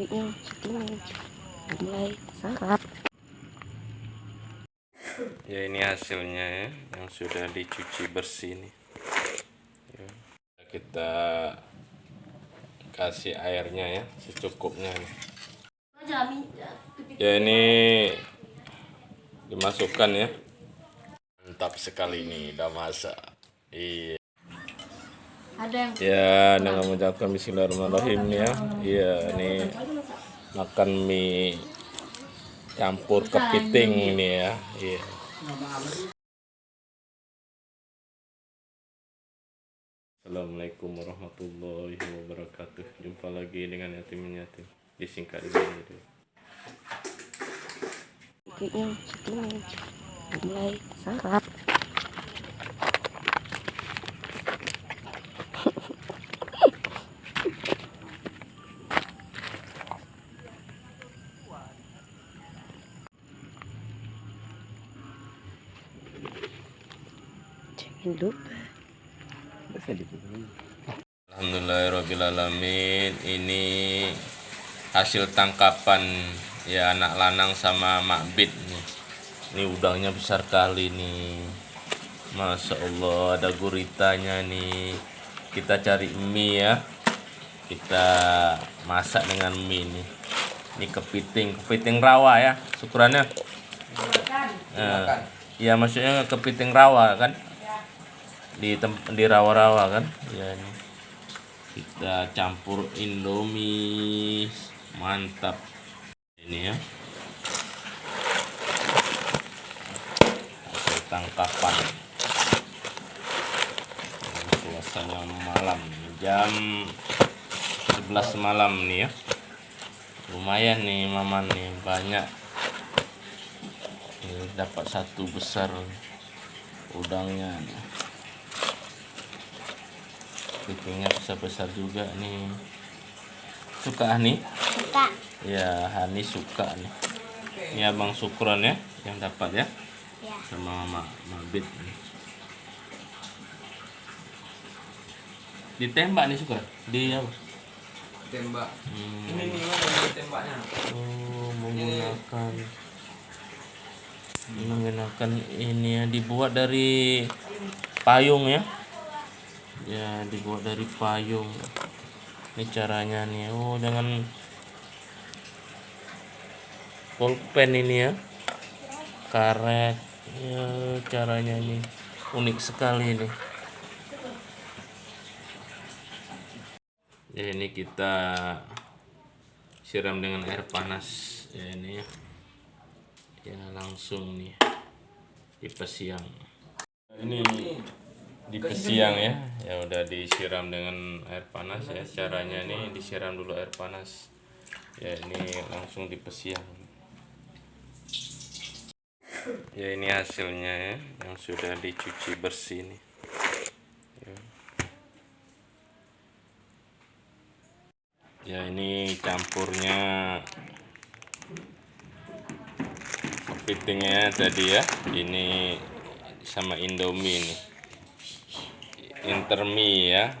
kopinya segini mulai sarap. Ya, ini hasilnya ya, yang sudah dicuci bersih nih. Ya, kita kasih airnya ya secukupnya nih. Ya, ini dimasukkan ya. Mantap sekali nih, udah masak. Iya. Ya, dengan mengucapkan bismillahirrahmanirrahim nih ya. Iya, ini makan mie campur kepiting ini ya. Iya. Assalamualaikum warahmatullahi wabarakatuh. Jumpa lagi dengan Yatim Yatim. Disingkat dulu. Kopinya segini mulai sarap. Jangan lupa. Alhamdulillahirrahmanirrahim. Ini hasil tangkapan ya anak lanang sama Mak Bit nih. Ini udangnya besar kali nih. Masya Allah, ada guritanya nih. Kita cari mie ya. Kita masak dengan mie nih. Ini kepiting rawa ya. Syukurannya. Ya maksudnya kepiting rawa kan. Di rawa-rawa kan. Ya ini. Kita campur Indomie, mantap ini ya, hasil tangkapan. Suasana malam jam 11 malam nih ya, lumayan nih Maman nih, banyak ini, dapat satu besar udangnya nih. Kepitingnya besar juga nih. Suka Hani? Suka. Ya, Hani suka nih. Ini Abang Sukron ya yang dapat ya. Ya. Sama Mak Bit. Ditembak nih Sukron. Di apa? Tembak. Ini nih mana tembaknya? Oh, menggunakan ini ya, dibuat dari payung ya. Ya, dibuat dari payung. Ini caranya nih. Oh, jangan pulpen ini ya. Karet. Ya, caranya ini unik sekali nih. Ya, ini kita siram dengan air panas ya ini ya. Ya, langsung nih di pesiang. Ini di pesiang ya, ya udah disiram dengan air panas ya. Caranya nih disiram dulu air panas ya, ini langsung di pesiang ya. Ini hasilnya ya, yang sudah dicuci bersih nih ya. Ya, ini campurnya kepitingnya tadi ya, ini sama Indomie nih, Intermie ya,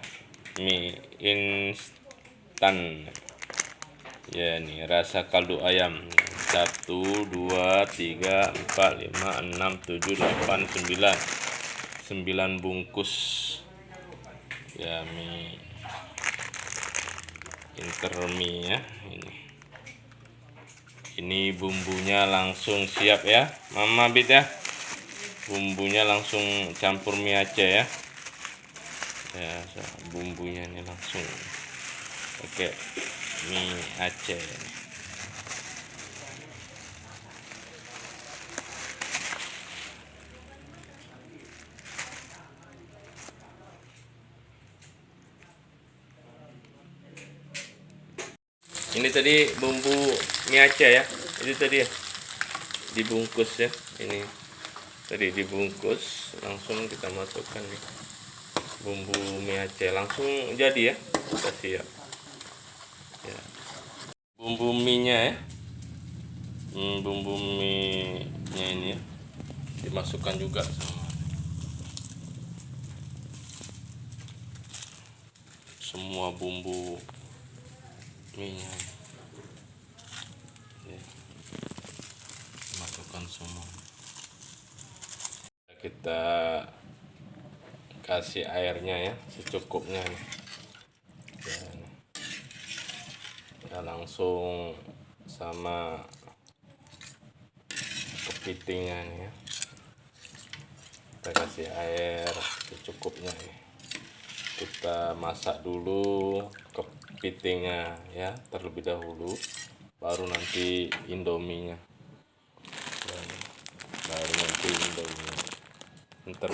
mie instan ya. Nih rasa kaldu ayam 1 2 3 4 5 6 7 8 9 bungkus ya, mie Intermie ya. Ini bumbunya langsung siap ya Mama Bit ya, bumbunya langsung campur mie Aceh ya. Ya, bumbunya ini langsung pakai mie Aceh. Ini tadi bumbu mie Aceh ya, itu tadi ya dibungkus ya. Ini tadi dibungkus, langsung kita masukkan nih bumbu mie Aceh, langsung jadi ya. Kasih ya, bumbu mie nya ya. Bumbu mie nya ini ya dimasukkan juga sama semua bumbu mie nya. kita kasih airnya ya secukupnya nih. Ya, langsung sama kepitingnya nih ya. Kita kasih air secukupnya nih. Kita masak dulu kepitingnya ya terlebih dahulu, baru nanti indominya. Baru nanti indominya. Ntar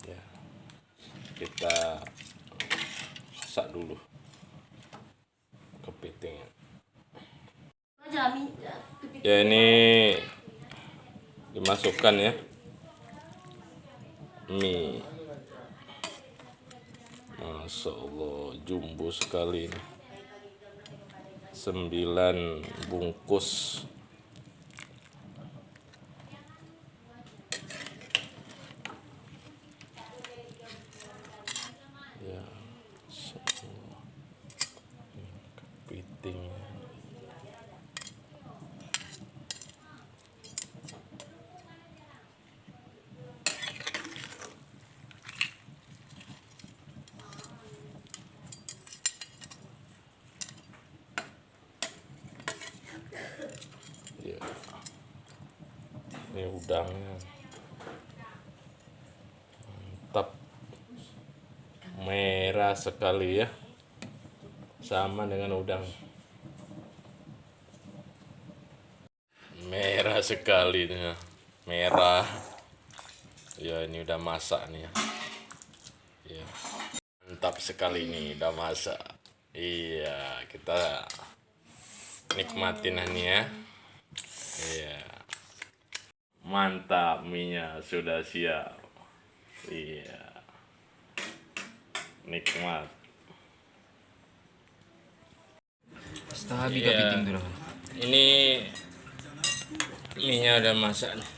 ya kita masak dulu kepitingnya. Ya ini dimasukkan ya mie. Masya Allah, jumbo sekali ini. 9 bungkus. Ya, Masya Allah. Kepiting. Ya. Ini udangnya. Mantap. Merah sekali ya. Sama dengan udang. Merah sekali nih. Merah. Ya ini udah masak nih ya. Ya. Mantap sekali ini udah masak. Iya, kita nikmatin ini ya. Iya. Mantap, mie-nya sudah siap. Iya. Nikmat. Setengah habis Iya. kepiting tuh. Ini mie-nya udah masak nih.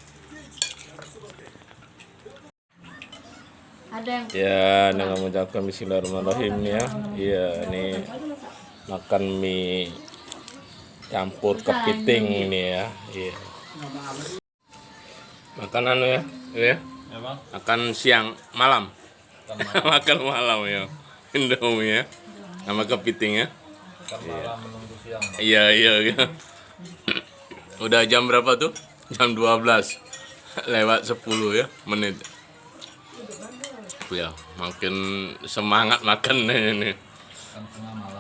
Ada yang Ya, dengan mengucapkan bismillahirrahmanirrahim nih ya. Iya, ini makan mie campur kepiting ini ya. Iya. Makan anu ya, ya. Makan siang, malam. Makan malam ya. Indomie ya. Sama kepiting ya. Malam menunggu siang. Iya, iya, iya. Udah jam berapa tuh? Jam 12. Lewat 10 ya menit. Ya, makin semangat makan ini. Kan tengah malam.